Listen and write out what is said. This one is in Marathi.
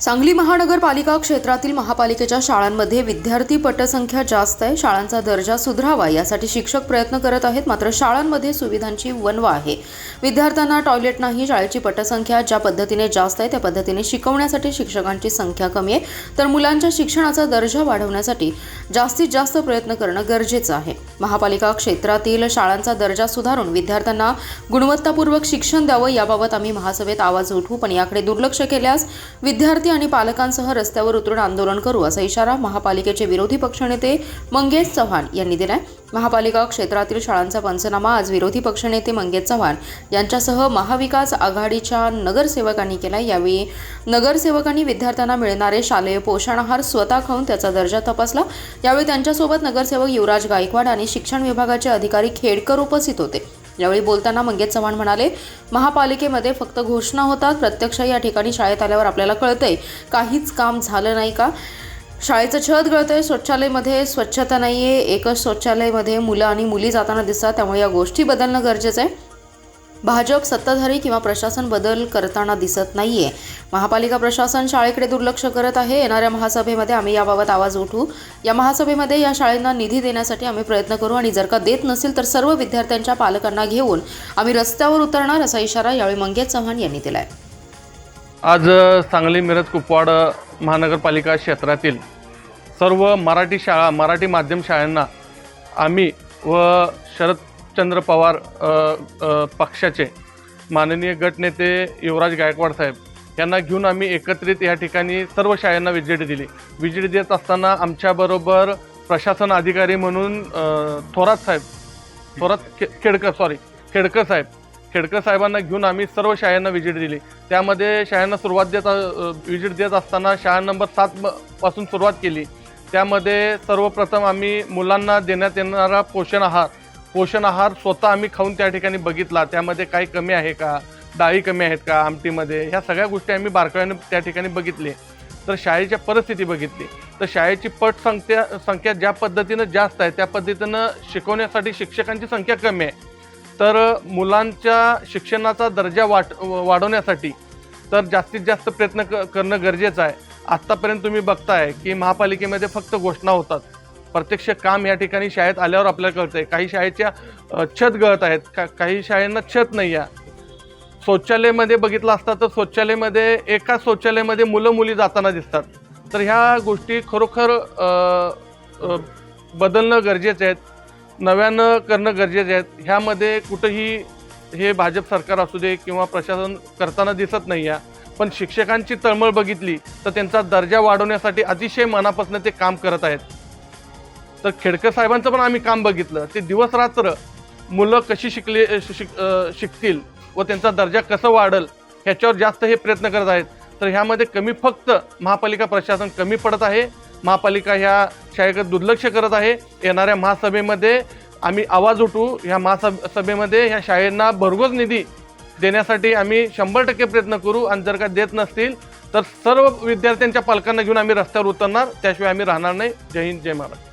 सांगली महानगरपालिका क्षेत्रातील महापालिकेच्या शाळांमध्ये विद्यार्थी पटसंख्या जास्त आहे। शाळांचा दर्जा सुधारावा यासाठी शिक्षक प्रयत्न करत आहेत, मात्र शाळांमध्ये सुविधांची वणवा आहे। विद्यार्थ्यांना टॉयलेट नाही, शाळेची पटसंख्या ज्या पद्धतीने जास्त आहे त्या पद्धतीने शिकवण्यासाठी शिक्षकांची संख्या कमी आहे, तर मुलांच्या शिक्षणाचा दर्जा वाढवण्यासाठी जास्तीत जास्त प्रयत्न करणं गरजेचं आहे। महापालिका क्षेत्रातील शाळांचा दर्जा सुधारून विद्यार्थ्यांना गुणवत्तापूर्वक शिक्षण द्यावं याबाबत आम्ही महासभेत आवाज उठवू, पण याकडे दुर्लक्ष केल्यास विद्यार्थी आणि पालकांसह रस्त्यावर उतरून आंदोलन करू असा इशारा महापालिकेचे विरोधी पक्षनेते मंगेश चव्हाण यांनी दिलाय। महापालिका क्षेत्रातील शाळांचा पंचनामा आज विरोधी पक्षनेते मंगेश चव्हाण यांच्यासह महाविकास आघाडीच्या नगरसेवकांनी केला। यावेळी नगरसेवकांनी विद्यार्थ्यांना मिळणारे शालेय पोषण आहार स्वतः खाऊन त्याचा दर्जा तपासला। यावेळी त्यांच्यासोबत नगरसेवक युवराज गायकवाड आणि शिक्षण विभागाचे अधिकारी खेडकर उपस्थित होते। यावेळी बोलताना मंगेश चव्हाण म्हणाले, महापालिकेमध्ये फक्त घोषणा होतात, प्रत्यक्ष या ठिकाणी शाळेत आल्यावर आपल्याला कळतंय काहीच काम झालं नाही का। शाळेचं छत गळतंय, शौचालयामध्ये स्वच्छता नाहीये, एकच शौचालयामध्ये मुलं आणि मुली जाताना दिसतात, त्यामुळे या गोष्टी बदलणं गरजेचं आहे। भाजप सत्ताधारी किंवा प्रशासन बदल करताना दिसत नाहीये। महापालिका प्रशासन शाळेकडे दुर्लक्ष करत आहे। येणाऱ्या महासभेमध्ये आम्ही याबाबत आवाज उठवू। या महासभेमध्ये या शाळांना निधी देण्यासाठी आम्ही प्रयत्न करू आणि जर का देत नसेल तर सर्व विद्यार्थ्यांच्या पालकांना घेऊन आम्ही रस्त्यावर उतरणार असा इशारा यावेळी मंगेश चव्हाण यांनी दिलाय। आज सांगली मिरज कुपवाड महानगरपालिका क्षेत्रातील सर्व मराठी शाळा, मराठी माध्यम शाळांना आम्ही व शरदचंद्र पवार पक्षाचे माननीय गटनेते युवराज गायकवाड साहेब यांना घेऊन आम्ही एकत्रित या ठिकाणी सर्व शाळांना व्हिजिट दिली। व्हिजिट देत असताना आमच्याबरोबर प्रशासन अधिकारी म्हणून खेडकर साहेबांना घेऊन आम्ही सर्व शाळांना व्हिजिट दिली। त्यामध्ये शाळांना व्हिजिट देत असताना शाळा नंबर 7 पासून सुरुवात केली। त्यामध्ये सर्वप्रथम आम्ही मुलांना देण्यात येणारा पोषण आहार स्वतः आम्ही खाऊन त्या ठिकाणी बघितला। त्यामध्ये काही कमी आहे का, डाळी कमी आहेत का आमटीमध्ये, ह्या सगळ्या गोष्टी आम्ही बारकाईने त्या ठिकाणी बघितली। तर शाळेची परिस्थिती बघितली तर शाळेची संख्या ज्या पद्धतीनं जास्त आहे त्या पद्धतीनं शिकवण्यासाठी शिक्षकांची संख्या कमी आहे। तर मुलांच्या शिक्षणाचा दर्जा वाढवण्यासाठी तर जास्तीत जास्त प्रयत्न करणं गरजेचं आहे। आत्तापर्यंत तुम्ही बघताय की महापालिकेमध्ये फक्त घोषणा होतात, प्रत्यक्ष काम या ठिकाणी शाळेत आल्यावर आपल्याला कळतंय। काही शाळेच्या छत गळत आहेत, काही शाळांना छत नाही आहे। शौचालयामध्ये बघितलं असता तर एका शौचालयामध्ये मुलं मुली जाताना दिसतात। तर ह्या गोष्टी खरोखर बदलणं गरजेचं आहे, नव्यानं करणं गरजेचं आहे। ह्यामध्ये कुठंही हे भाजप सरकार असू दे किंवा प्रशासन करताना दिसत नाही आहे। पण शिक्षकांची तळमळ बघितली तर त्यांचा दर्जा वाढवण्यासाठी अतिशय मनापासून ते काम करत आहेत। तर खेडकर साहेबांचं पण आम्ही काम बघितलं, ते दिवस रात्र मुलं कशी शिकतील व त्यांचा दर्जा कसं वाढेल ह्याच्यावर जास्त हे प्रयत्न करत आहेत। तर ह्यामध्ये फक्त महापालिका प्रशासन कमी पडत आहे। महापालिका ह्या शाळेकडे दुर्लक्ष करत आहे। येणाऱ्या महासभेमध्ये आम्ही आवाज उठवू। ह्या महासभेमध्ये ह्या शाळेंना भरघोस निधी देण्यासाठी आम्ही 100% प्रयत्न करू आणि जर का देत नसतील तर सर्व विद्यार्थ्यांच्या पालकांना घेऊन आम्ही रस्त्यावर उतरणार, त्याशिवाय आम्ही राहणार नाही। जय हिंद, जय महाराष्ट्र।